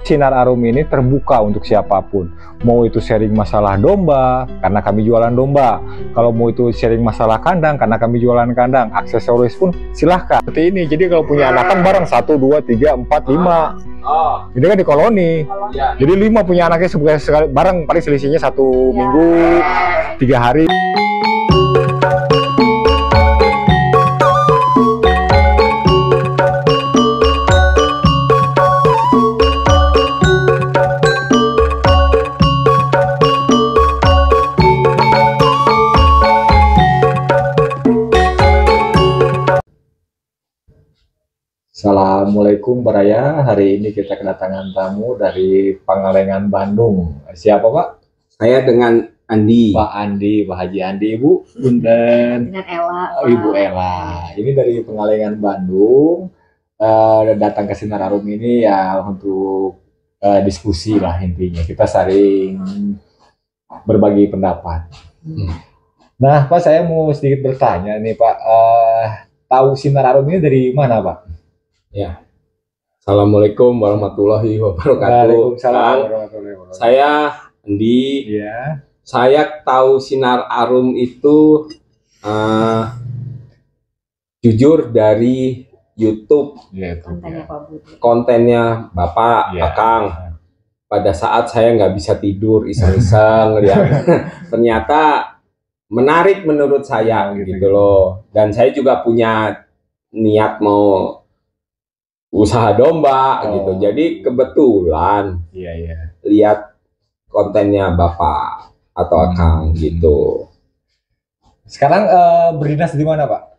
Sinar Arum ini terbuka untuk siapapun. Mau itu sharing masalah domba, karena kami jualan domba. Kalau mau itu sharing masalah kandang, karena kami jualan kandang. Aksesoris pun silahkan. Seperti ini, jadi kalau punya anak kan bareng 1, 2, 3, 4, 5. Ini kan di koloni. Jadi 5 punya anaknya sekali bareng, paling selisihnya 1 minggu, 3 hari. Assalamualaikum Baraya, hari ini kita kedatangan tamu dari Pangalengan, Bandung. Siapa Pak? Saya dengan Andi. Pak Andi, Pak Haji Andi, Ibu. Punten. Dengan Ella. Oh, Ibu Ella. Ini dari Pangalengan, Bandung. Datang ke Sinar Arum ini ya untuk diskusi lah intinya. Kita saling berbagi pendapat. Nah Pak, saya mau sedikit bertanya nih Pak. Tahu Sinar Arum ini dari mana Pak? Ya. Assalamualaikum warahmatullahi wabarakatuh. Waalaikumsalam warahmatullahi wabarakatuh. Saya Andi. Ya. Saya tahu Sinar Arum itu jujur dari YouTube. Ya, Kontennya Pak Budi. Kontennya Bapak, Ya. Akang. Pada saat saya nggak bisa tidur, iseng-iseng lihat. Ternyata menarik menurut saya gitu loh. Dan saya juga punya niat mau usaha domba gitu. Jadi kebetulan lihat kontennya Bapak atau Akang gitu. Sekarang berdinas di mana Pak?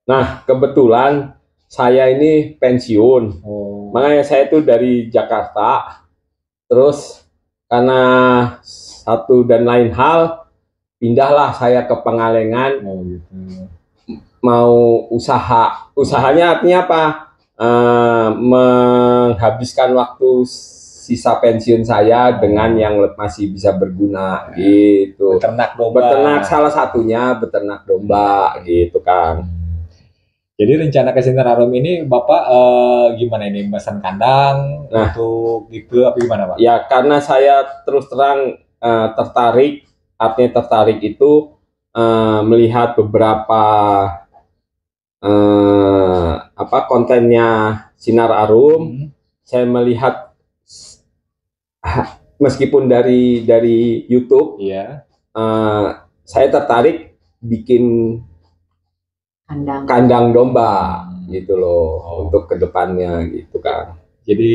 Nah, kebetulan saya ini pensiun. Makanya saya itu dari Jakarta. Terus karena satu dan lain hal pindahlah saya ke Pangalengan. Gitu. Mau usaha. Usahanya artinya apa? Menghabiskan waktu sisa pensiun saya dengan yang masih bisa berguna gitu. Beternak domba. Beternak salah satunya beternak domba gitu kan. Jadi rencana ke Sinar Arum ini Bapak gimana ini, memesan kandang untuk gitu apa gimana Pak? Ya karena saya terus terang tertarik, artinya tertarik itu melihat beberapa kontennya Sinar Arum. Saya melihat meskipun dari YouTube, saya tertarik bikin kandang domba gitu loh untuk kedepannya gitu kan. Jadi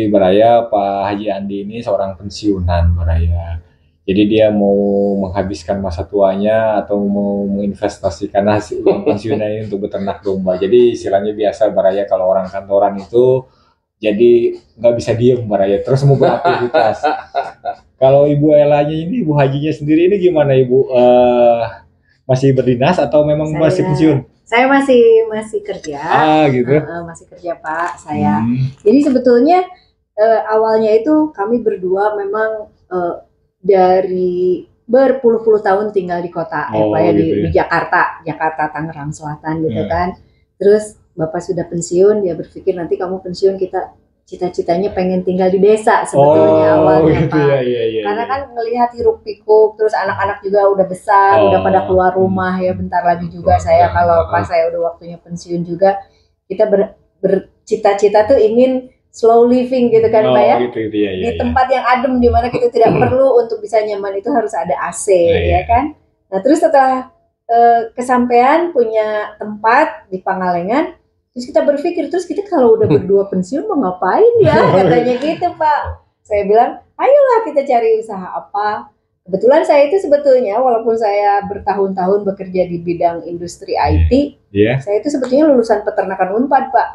Baraya, Pak Haji Andi ini seorang pensiunan Baraya. Jadi dia mau menghabiskan masa tuanya atau mau menginvestasikan hasil uang pensiunnya ini untuk beternak domba. Jadi istilahnya biasa Baraya kalau orang kantoran itu jadi nggak bisa diem Baraya, terus mau beraktivitas. Kalau Ibu Elanya ini, Ibu Hajinya sendiri ini gimana Ibu? Masih berdinas atau memang masih pensiun? Saya masih kerja. Gitu. Masih kerja Pak saya. Jadi sebetulnya awalnya itu kami berdua memang dari berpuluh-puluh tahun tinggal di kota di Jakarta Tangerang Selatan gitu kan. Terus Bapak sudah pensiun, dia berpikir nanti kamu pensiun kita cita-citanya pengen tinggal di desa sebetulnya awalnya Pak. Karena kan ngelihat hiruk pikuk, terus anak-anak juga udah besar, udah pada keluar rumah ya, bentar lagi juga kalau pas saya udah waktunya pensiun juga, kita bercita-cita tuh ingin slow living gitu kan Pak ya. Di tempat yang adem di mana kita tidak perlu untuk bisa nyaman itu harus ada AC ya kan. Nah, terus setelah kesampaian punya tempat di Pangalengan, terus kita berpikir, terus kita kalau udah berdua pensiun mau ngapain ya, katanya gitu Pak. Saya bilang, ayolah kita cari usaha apa. Kebetulan saya itu sebetulnya walaupun saya bertahun-tahun bekerja di bidang industri IT, saya itu sebetulnya lulusan peternakan Unpad Pak.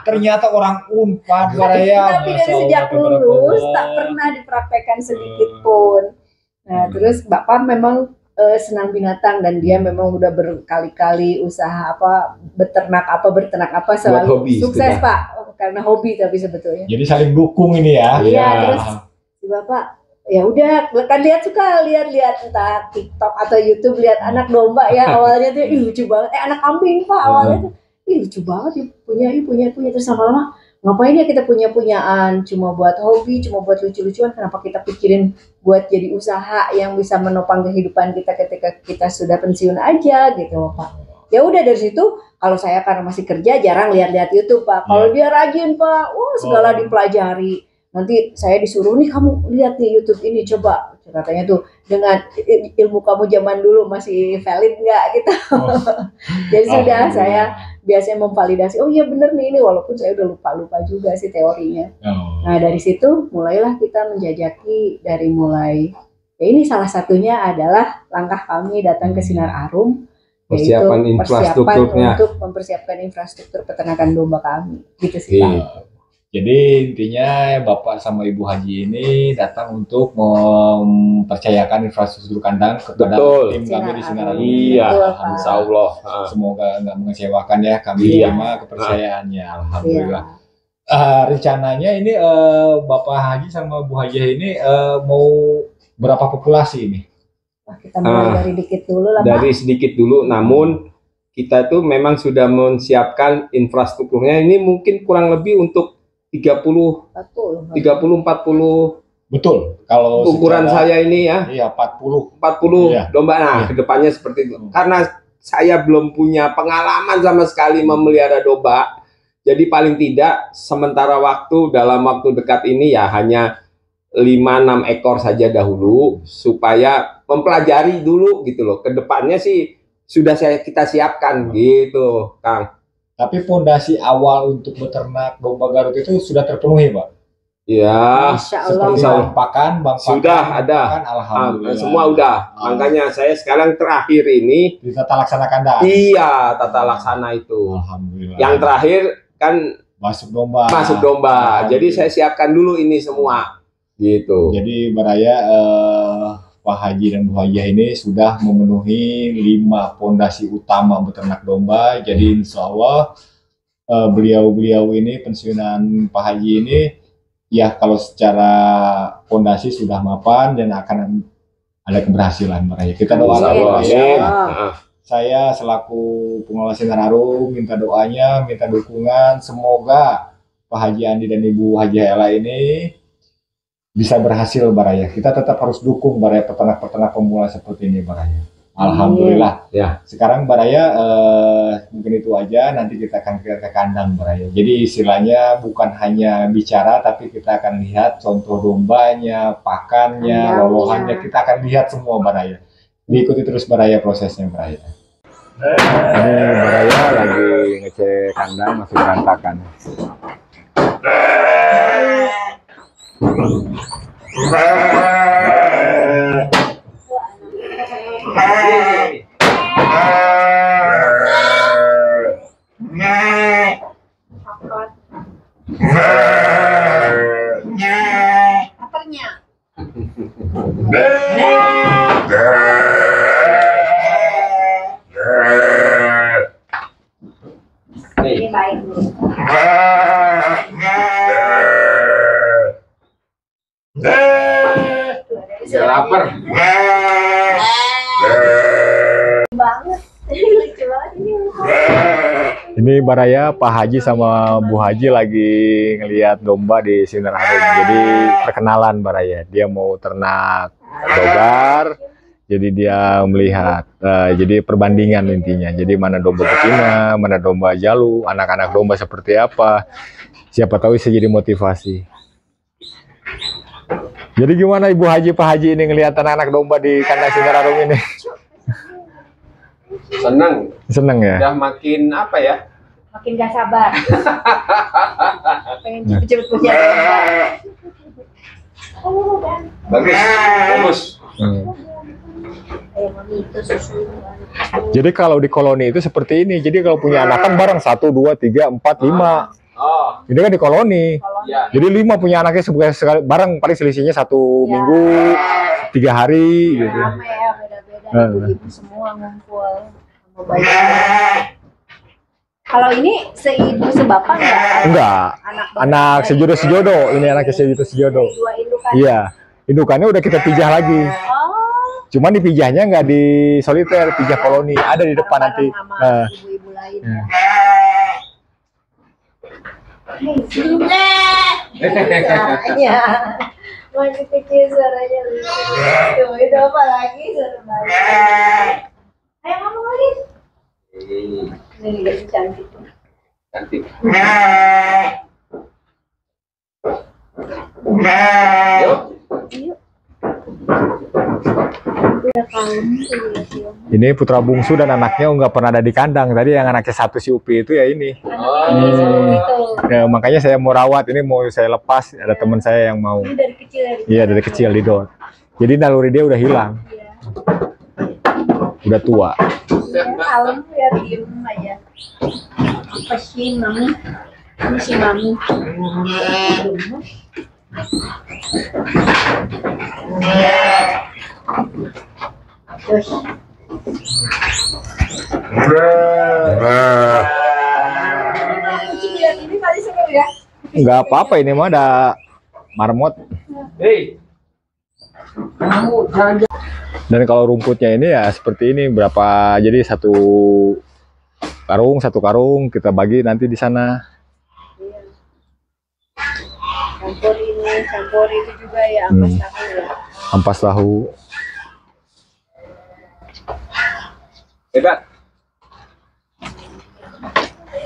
Ternyata orang Unpad Baraya. Tapi dari sejak lulus tak pernah dipraktekkan sedikit pun. Nah terus Bapak memang senang binatang dan dia memang udah berkali-kali usaha beternak apa selalu hobi, sukses Pak, karena hobi tapi sebetulnya. Jadi saling dukung ini ya. Iya, terus si Bapak ya udah kan lihat entah TikTok atau YouTube, lihat anak domba ya awalnya tuh lucu banget, anak kambing Pak awalnya tuh lucu banget ya punya terus lama-lama ngapain ya kita punya-punyaan cuma buat hobi, cuma buat lucu-lucuan, kenapa kita pikirin buat jadi usaha yang bisa menopang kehidupan kita ketika kita sudah pensiun aja gitu loh Pak. Ya udah dari situ, kalau saya karena masih kerja jarang lihat-lihat YouTube Pak. Kalau dia rajin Pak, wah segala dipelajari. Nanti saya disuruh nih kamu lihat nih YouTube ini coba, katanya tuh dengan ilmu kamu zaman dulu masih valid nggak gitu. Jadi sudah saya biasanya memvalidasi, oh iya bener nih ini, walaupun saya udah lupa juga sih teorinya. Nah dari situ mulailah kita menjajaki dari mulai, ya ini salah satunya adalah langkah kami datang ke Sinar Arum, persiapan infrastrukturnya untuk mempersiapkan infrastruktur peternakan domba kami, gitu sih Pak. Jadi intinya Bapak sama Ibu Haji ini datang untuk mempercayakan infrastruktur kandang kepada tim kami di Sinar Arum. Iya, insya Allah. Semoga nggak mengecewakan ya, kami terima kepercayaannya, alhamdulillah. Rencananya ini Bapak Haji sama Bu Haji ini mau berapa populasi ini? Kita mulai dari dikit dulu lah Pak. Dari sedikit dulu, namun kita tuh memang sudah menyiapkan infrastrukturnya ini mungkin kurang lebih untuk 30, 40. Betul. Kalau ukuran saya ini ya. Iya, 40 iya. Domba. Nah, kedepannya seperti itu. Karena saya belum punya pengalaman sama sekali memelihara domba. Jadi paling tidak sementara waktu dalam waktu dekat ini ya hanya 5-6 ekor saja dahulu supaya mempelajari dulu gitu loh. Kedepannya sih sudah kita siapkan gitu, Kang. Tapi fondasi awal untuk beternak domba Garut itu sudah terpenuhi, Pak? Ya, seperti pakan, sudah ada. Alhamdulillah. Semua udah. Makanya saya sekarang terakhir ini di tata laksana kandang. Iya, tata laksana itu. Alhamdulillah. Yang terakhir kan masuk domba. Jadi saya siapkan dulu ini semua. Gitu. Jadi Baraya Pak Haji dan Bu Hajah ini sudah memenuhi 5 fondasi utama beternak domba. Jadi insya Allah beliau ini pensiunan Pak Haji ini ya kalau secara fondasi sudah mapan dan akan ada keberhasilan Baraya. Kita doakan ya. Saya selaku pengelola Sinar Arum minta doanya, minta dukungan, semoga Pak Haji Andi dan Ibu Hajah Ella ini bisa berhasil Baraya. Kita tetap harus dukung Baraya peternak-peternak pemula seperti ini Baraya. Alhamdulillah. Ya. Sekarang Baraya mungkin itu aja. Nanti kita akan ke kandang Baraya. Jadi istilahnya bukan hanya bicara, tapi kita akan lihat contoh dombanya, pakannya, lolohannya. Kita akan lihat semua Baraya. Diikuti terus Baraya prosesnya Baraya. Ini Baraya lagi ngecek kandang masih berantakan. Ini baik dulu. Ya lapar. Banget. Lucu banget ini. Ini Baraya, Pak Haji sama Bu Haji lagi ngelihat domba di Sinar Arum. Jadi perkenalan Baraya. Dia mau ternak dogar. Jadi dia melihat. Jadi perbandingan intinya. Jadi mana domba betina, mana domba jalu, anak-anak domba seperti apa. Siapa tahu bisa jadi motivasi. Jadi gimana Ibu Haji, Pak Haji ini ngelihat anak-anak domba di kandang Sinar Arum ini? Seneng ya? Udah makin apa ya? Makin gak sabar. Pengen cepet-cepet punya domba. Bagus. Jadi kalau di koloni itu seperti ini. Jadi kalau punya anak kan bareng 1, 2, 3, 4, 5. Ini kan di koloni. Jadi 5 punya anaknya sekali bareng, paling selisihnya 1 minggu, 3 hari gitu. Rame ya, beda-beda. Ibu semua ngumpul. Kalau ini seibu sebapak enggak? Anak sejodoh-sejodoh. Ini anaknya sejodoh-sejodoh. Iya. Indukannya udah kita pijah lagi. Cuman dipijahnya nggak di soliter, pijah koloni. Ada di depan nanti. Ibu-ibu lain. Suaranya masih kecil, suaranya lucu. Tuh, itu apa lagi suara bayi? Ayo ngomong lagi. Ini juga cantik. Cantik. Yuk. Udah kalem tuh. Ini putra bungsu dan anaknya nggak pernah ada di kandang. Tadi yang anaknya satu si Upi itu ya ini. Ya, makanya saya mau rawat. Ini mau saya lepas. Ada teman saya yang mau. Ini dari kecil ya? Iya dari kecil di dot. Jadi naluri dia udah hilang. Iya. Udah tua. Ya, kalem ya, diem aja. Apa sih mami? Ini si mami. Terus. Kucing lihat ini kali seru ya? Nggak apa-apa ini mah ada marmot. Hei, kamu jangan. Dan kalau rumputnya ini ya seperti ini berapa, jadi satu karung kita bagi nanti di sana. Iya. Campur ini, campur itu juga ya, ampas tahu ya. Ampas tahu. Hebat.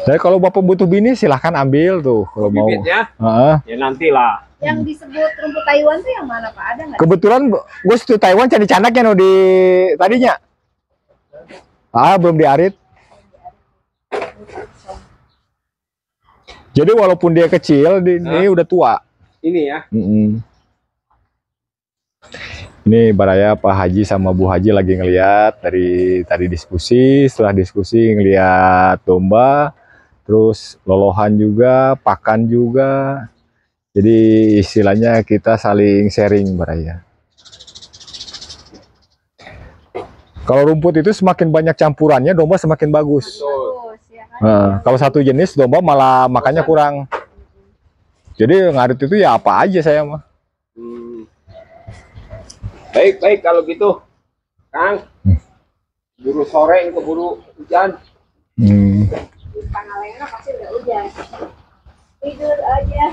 Jadi kalau Bapak butuh bini silahkan ambil tuh kalau mau. Bibitnya? Heeh. Ya nantilah. Yang disebut rumput Taiwan tuh yang mana Pak? Ada nggak? Kebetulan gue situ Taiwan cari canaknya no di tadinya. Belum diarit. Jadi walaupun dia kecil, ini udah tua. Ini ya. Ini Baraya Pak Haji sama Bu Haji lagi ngeliat dari tadi diskusi. Setelah diskusi ngeliat domba, terus lolohan juga, pakan juga. Jadi istilahnya kita saling sharing Baraya. Kalau rumput itu semakin banyak campurannya, domba semakin bagus. Bagus, ya kan? Kalau satu jenis domba malah makannya kurang. Jadi ngarit itu ya apa aja saya mah. Baik kalau gitu, Kang. Buru sore keburu hujan. Di Pangalengan pasti udah hujan. Tidur aja.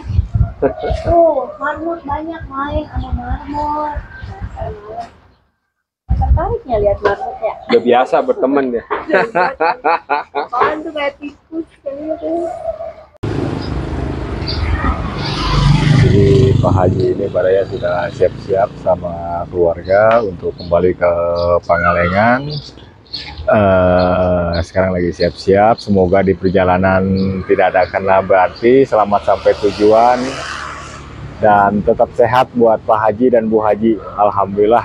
Tuh, marmut banyak main sama marmut. Tertariknya lihat marmutnya. Udah biasa berteman ya. Apaan tuh kayak tikus kayaknya tuh. Jadi Pak Haji ini Baraya sudah siap-siap sama keluarga untuk kembali ke Pangalengan. Sekarang lagi siap-siap. Semoga di perjalanan tidak ada kena berarti. Selamat sampai tujuan dan tetap sehat buat Pak Haji dan Bu Haji. Alhamdulillah.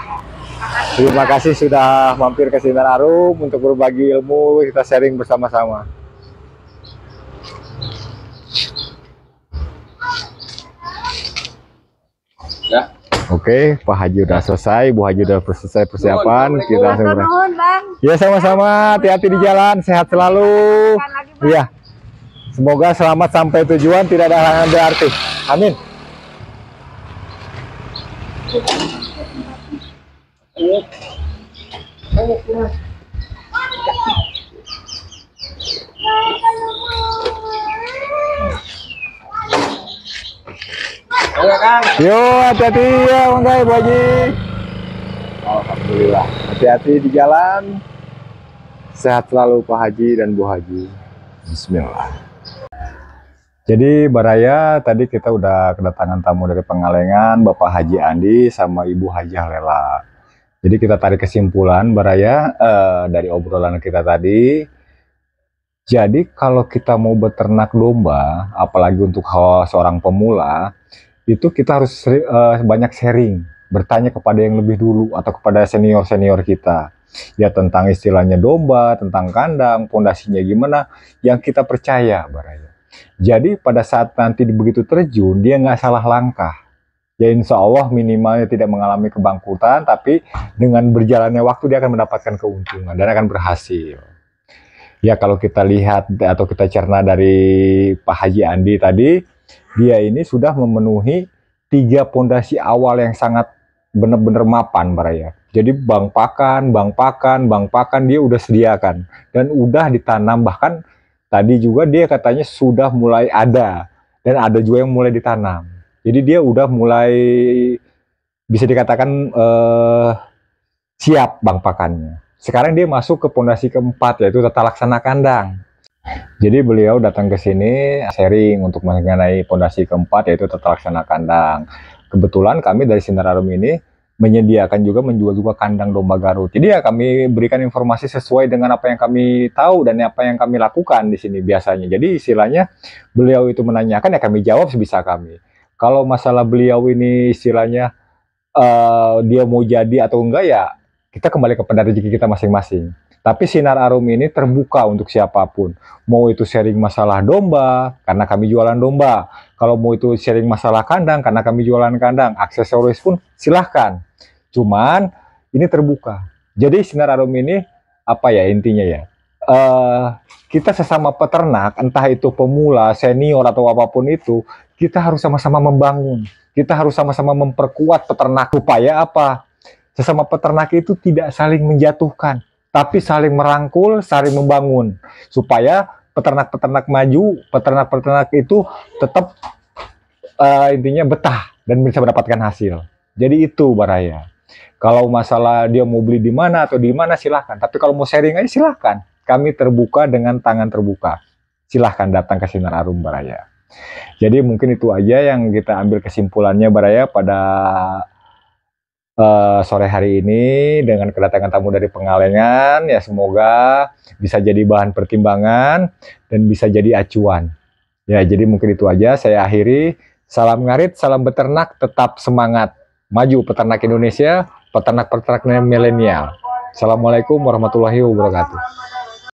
Terima kasih sudah mampir ke Sinar Arum untuk berbagi ilmu. Kita sharing bersama-sama. Ya. Oke, Pak Haji udah selesai, Bu Haji udah selesai persiapan. Kita langsung berangkat. Nuhun, Bang. Ya sama-sama, hati-hati di jalan, sehat selalu. Iya. Semoga selamat sampai tujuan, tidak ada halangan berarti. Amin. Ayo Kang. Yo, hati-hati ya, Bang Bu Haji. Alhamdulillah, hati-hati di jalan. Sehat selalu Pak Haji dan Bu Haji. Bismillah. Jadi Baraya, tadi kita udah kedatangan tamu dari Pangalengan, Bapak Haji Andi sama Ibu Haji Halela. Jadi kita tarik kesimpulan Baraya dari obrolan kita tadi. Jadi kalau kita mau beternak domba, apalagi untuk seorang pemula, itu kita harus banyak sharing, bertanya kepada yang lebih dulu atau kepada senior-senior kita. Ya tentang istilahnya domba, tentang kandang, pondasinya gimana, yang kita percaya Baraya. Jadi pada saat nanti begitu terjun, dia nggak salah langkah. Ya insya Allah minimalnya tidak mengalami kebangkrutan, tapi dengan berjalannya waktu dia akan mendapatkan keuntungan dan akan berhasil. Ya kalau kita lihat atau kita cerna dari Pak Haji Andi tadi, dia ini sudah memenuhi 3 pondasi awal yang sangat benar-benar mapan Baraya. Jadi bank pakan dia udah sediakan dan udah ditanam, bahkan tadi juga dia katanya sudah mulai ada dan ada juga yang mulai ditanam. Jadi dia udah mulai bisa dikatakan siap bang pakannya. Sekarang dia masuk ke pondasi keempat, yaitu tata laksana kandang. Jadi beliau datang ke sini sharing untuk mengenai pondasi keempat, yaitu tata laksana kandang. Kebetulan kami dari Sinar Harum ini menyediakan juga, menjual juga kandang domba Garut. Jadi ya kami berikan informasi sesuai dengan apa yang kami tahu dan apa yang kami lakukan di sini biasanya. Jadi istilahnya beliau itu menanyakan, ya kami jawab sebisa kami. Kalau masalah beliau ini istilahnya dia mau jadi atau enggak, ya kita kembali kepada rezeki kita masing-masing. Tapi Sinar Harum ini terbuka untuk siapapun. Mau itu sharing masalah domba, karena kami jualan domba. Kalau mau itu sharing masalah kandang, karena kami jualan kandang. Aksesoris pun silahkan. Cuman ini terbuka. Jadi Sinar Harum ini apa ya intinya ya? Kita sesama peternak, entah itu pemula, senior atau apapun itu, kita harus sama-sama membangun. Kita harus sama-sama memperkuat peternak supaya apa? Sesama peternak itu tidak saling menjatuhkan, tapi saling merangkul, saling membangun, supaya peternak-peternak maju, peternak-peternak itu tetap intinya betah dan bisa mendapatkan hasil. Jadi itu Baraya. Kalau masalah dia mau beli di mana atau di mana silahkan, tapi kalau mau sharing aja silahkan. Kami terbuka dengan tangan terbuka. Silahkan datang ke Sinar Harum Baraya. Jadi mungkin itu aja yang kita ambil kesimpulannya Baraya pada sore hari ini dengan kedatangan tamu dari Pengalengan. Ya semoga bisa jadi bahan pertimbangan dan bisa jadi acuan. Ya jadi mungkin itu aja saya akhiri. Salam ngarit, salam beternak, tetap semangat. Maju peternak Indonesia, peternak-peternak milenial. Assalamualaikum warahmatullahi wabarakatuh.